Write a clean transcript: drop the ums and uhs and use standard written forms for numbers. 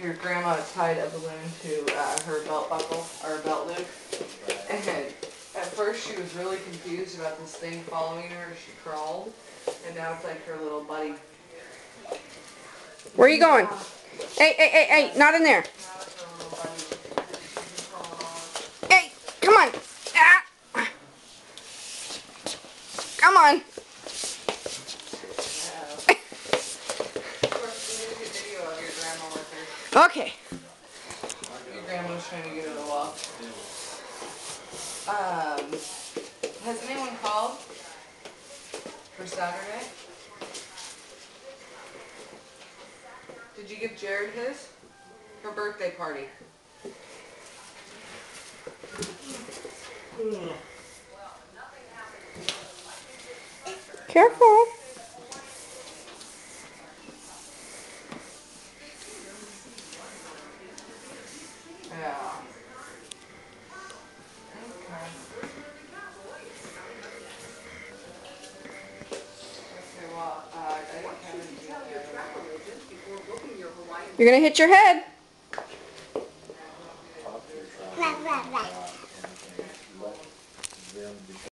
your grandma tied a balloon to her belt buckle, or belt loop. And at first she was really confused about this thing following her as she crawled. And now it's like her little buddy. Where are you going? Hey, hey, hey, hey, not in there. Hey, come on. Ah. Come on. Okay. Your grandma was trying to get her to walk. Has anyone called for Saturday? Did you give Jared his? Her birthday party. Careful. Yeah. Okay. Okay, well, I didn't have anything. You're going to hit your head.